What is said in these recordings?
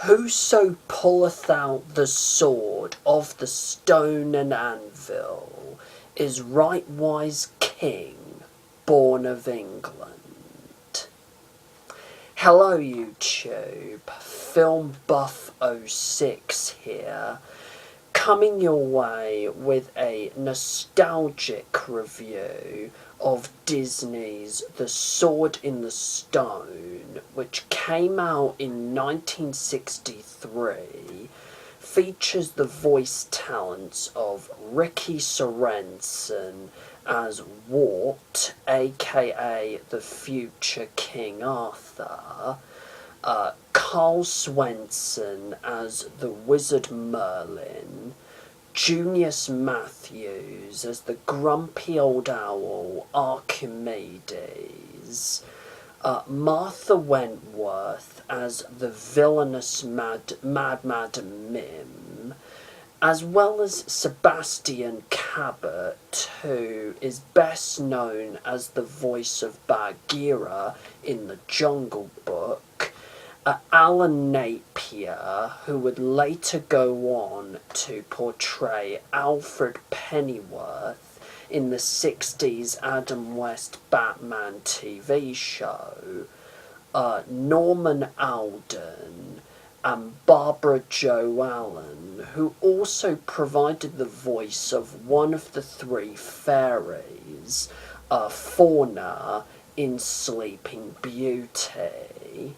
Whoso pulleth out the sword of the stone and anvil is rightwise king, born of England. Hello YouTube, Film Buff 06 here, coming your way with a nostalgic review of Disney's The Sword in the Stone, which came out in 1963, features the voice talents of Rickie Sorenson as Wart, aka the future King Arthur, Karl Swenson as the Wizard Merlin, Junius Matthews as the grumpy old owl Archimedes, Martha Wentworth as the villainous Mad Madam Mim, as well as Sebastian Cabot, who is best known as the voice of Bagheera in the Jungle Book, Alan Napier, who would later go on to portray Alfred Pennyworth in the 60s Adam West Batman TV show, Norman Alden, and Barbara Jo Allen, who also provided the voice of one of the three fairies, Fauna, in Sleeping Beauty,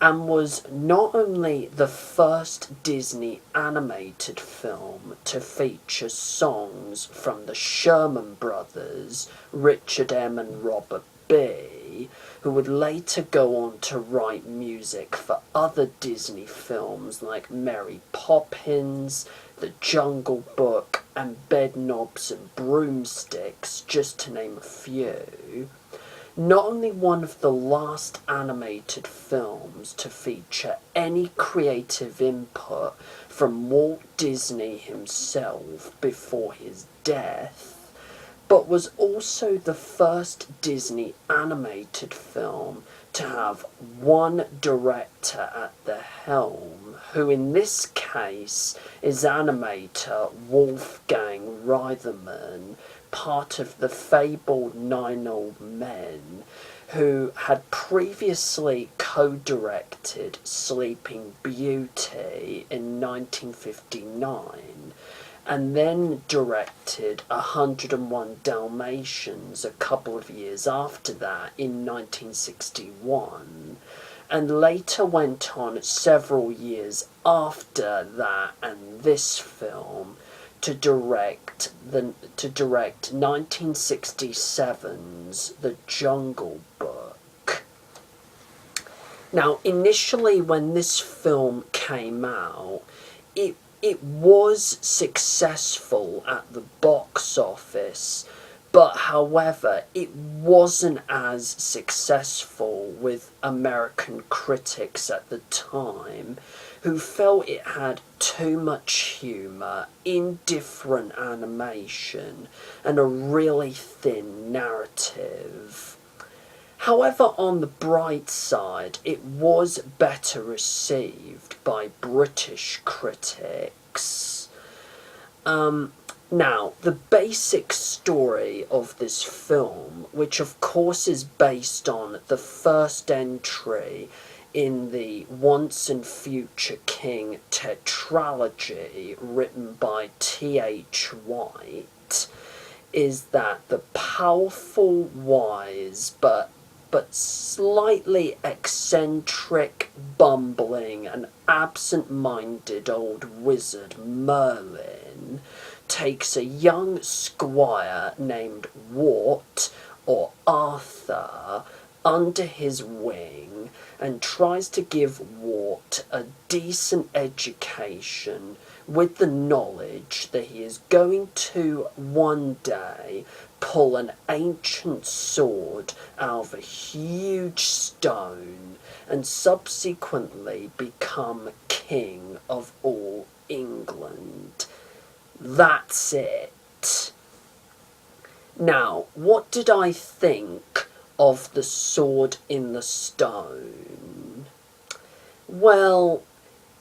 and was not only the first Disney animated film to feature songs from the Sherman Brothers, Richard M. and Robert B., who would later go on to write music for other Disney films like Mary Poppins, The Jungle Book, and Bedknobs and Broomsticks, just to name a few. Not only one of the last animated films to feature any creative input from Walt Disney himself before his death, but was also the first Disney animated film to have one director at the helm, who in this case is animator Wolfgang Reitherman, part of the fabled Nine Old Men, who had previously co-directed Sleeping Beauty in 1959, and then directed 101 Dalmatians a couple of years after that in 1961, and later went on several years after that and this film to direct 1967's The Jungle Book. Now, initially when this film came out, it was successful at the box office, but however, it wasn't as successful with American critics at the time, who felt it had too much humour, indifferent animation, and a really thin narrative. However, on the bright side, it was better received by British critics. Now, the basic story of this film, which of course is based on the first entry in the Once and Future King tetralogy written by T.H. White, is that the powerful, wise, but slightly eccentric, bumbling, and absent-minded old wizard Merlin takes a young squire named Wart, or Arthur, under his wing and tries to give Wart a decent education with the knowledge that he is going to one day pull an ancient sword out of a huge stone and subsequently become king of all England. That's it. Now, what did I think of The Sword in the Stone? Well,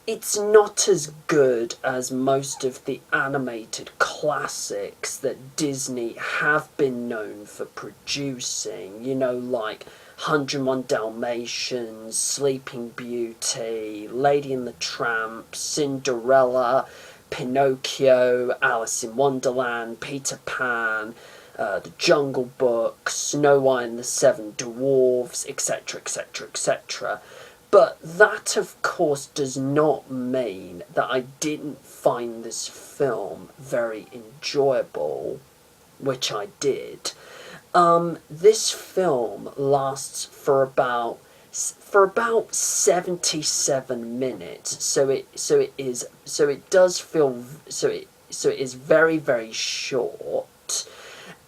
it's not as good as most of the animated classics that Disney have been known for producing, you know, like 101 Dalmatians, Sleeping Beauty, Lady and the Tramp, Cinderella, Pinocchio, Alice in Wonderland, Peter Pan, The Jungle Book, Snow White and the Seven Dwarfs, etc., etc., etc. But that, of course, does not mean that I didn't find this film very enjoyable, which I did. This film lasts for about 77 minutes, so it is very, very short,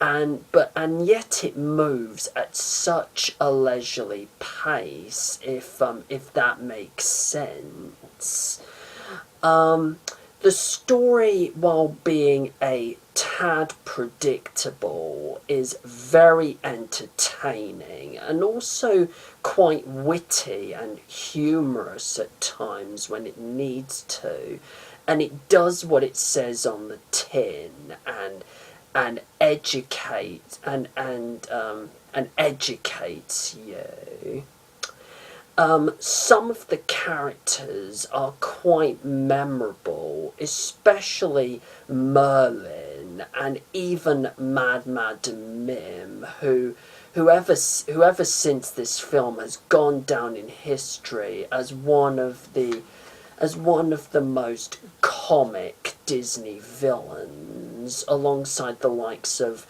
and yet it moves at such a leisurely pace, if that makes sense. The story, while being a tad predictable, is very entertaining and also quite witty and humorous at times when it needs to, and it does what it says on the tin and educates you. Some of the characters are quite memorable, especially Merlin and even Mad Madam Mim, whoever since this film has gone down in history as one of the most comic Disney villains, alongside the likes of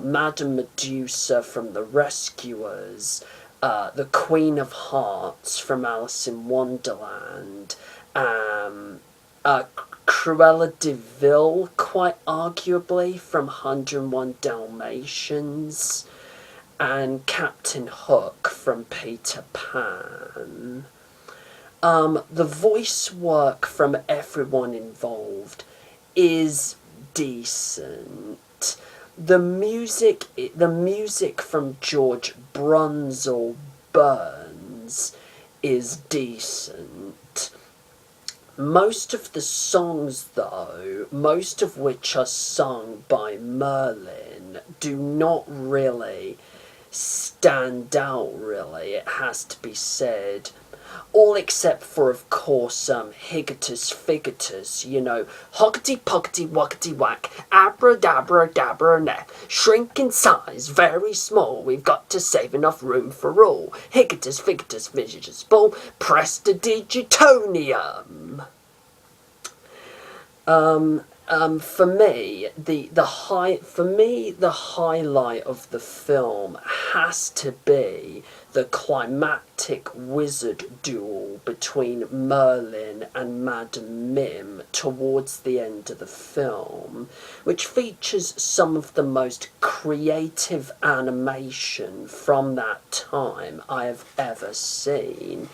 Madame Medusa from The Rescuers, the Queen of Hearts from Alice in Wonderland, Cruella de Vil, quite arguably, from 101 Dalmatians, and Captain Hook from Peter Pan. The voice work from everyone involved is decent. The music from George Brunzel Burns is decent. Most of the songs, though, most of which are sung by Merlin, do not really stand out, really, it has to be said. All except for, of course, Higatus Figatus, you know, hoggity poggity woggity whack, abracadabra dabra neck, shrink in size, very small, we've got to save enough room for all, Higatus Figatus Vigatus Bull, Prestidigitonium. For me, the highlight of the film has to be the climactic wizard duel between Merlin and Madam Mim towards the end of the film, which features some of the most creative animation from that time I have ever seen.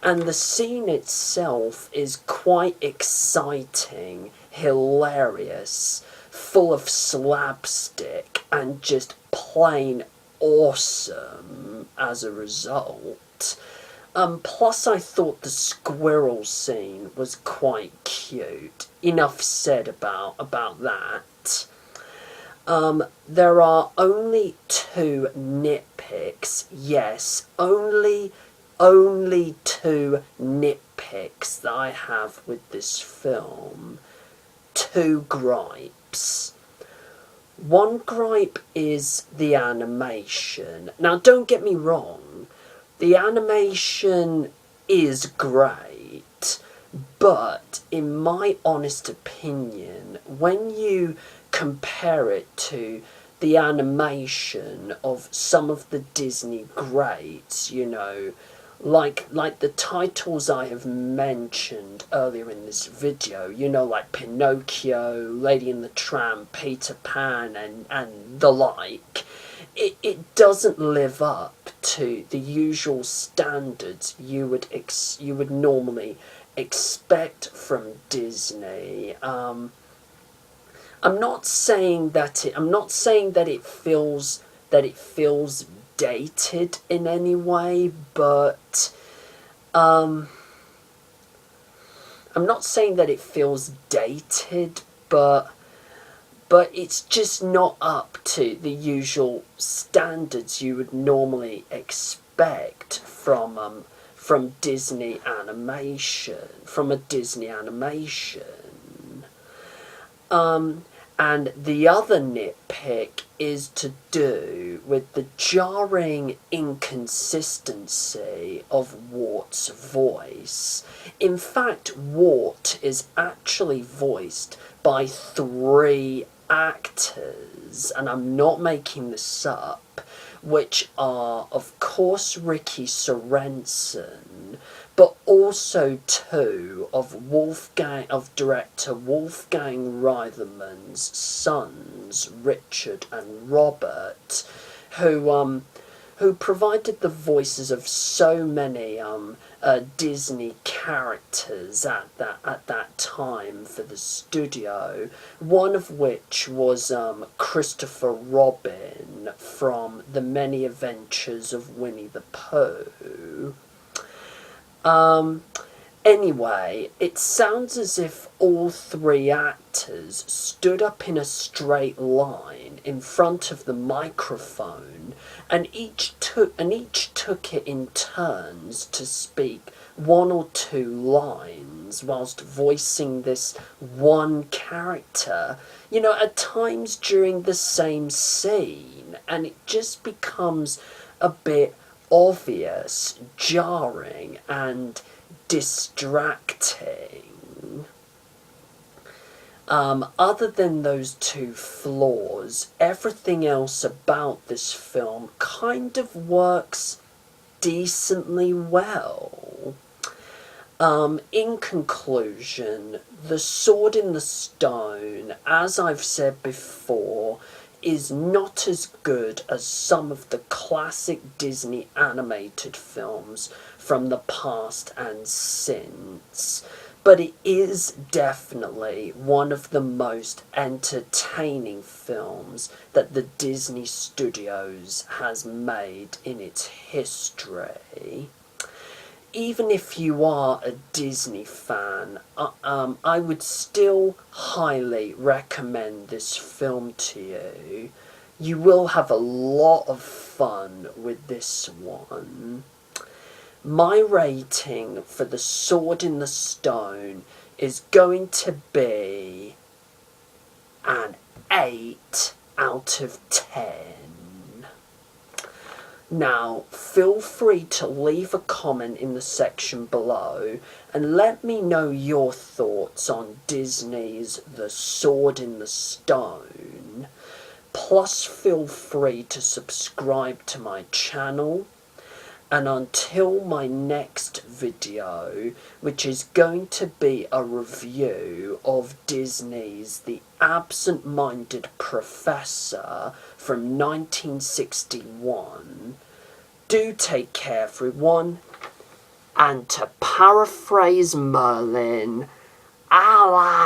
And the scene itself is quite exciting, hilarious, full of slapstick, and just plain awesome as a result. Plus I thought the squirrel scene was quite cute. Enough said about that. There are only 2 nitpicks, yes, only 2 nitpicks that I have with this film. 2 gripes. One gripe is the animation. Now, don't get me wrong, the animation is great, but in my honest opinion, when you compare it to the animation of some of the Disney greats, you know, like the titles I have mentioned earlier in this video, you know, like Pinocchio, Lady and the Tramp, Peter Pan, and the like, it doesn't live up to the usual standards you would normally expect from Disney. I'm not saying that it feels dated in any way, but I'm not saying that it feels dated, but it's just not up to the usual standards you would normally expect from Disney animation, from a Disney animation. And the other nitpick is to do with the jarring inconsistency of Wart's voice. In fact, Wart is actually voiced by 3 actors, and I'm not making this up, which are, of course, Rickie Sorenson, but also 2 of director Wolfgang Reitherman's sons, Richard and Robert, who provided the voices of so many Disney characters at that time for the studio. One of which was Christopher Robin from The Many Adventures of Winnie the Pooh. Anyway, it sounds as if all 3 actors stood up in a straight line in front of the microphone, and each took it in turns to speak 1 or 2 lines whilst voicing this one character, at times during the same scene, and it just becomes a bit obvious, jarring, and distracting. Other than those 2 flaws, everything else about this film kind of works decently well. In conclusion, The Sword in the Stone, as I've said before, is not as good as some of the classic Disney animated films from the past and since, but it is definitely one of the most entertaining films that the Disney Studios has made in its history. Even if you are a Disney fan, I would still highly recommend this film to you. You will have a lot of fun with this one. My rating for The Sword in the Stone is going to be an 8 out of 10. Now, feel free to leave a comment in the section below and let me know your thoughts on Disney's The Sword in the Stone. Plus, feel free to subscribe to my channel. And until my next video, which is going to be a review of Disney's The Absent-Minded Professor from 1961, do take care, everyone. And to paraphrase Merlin, Alakazam!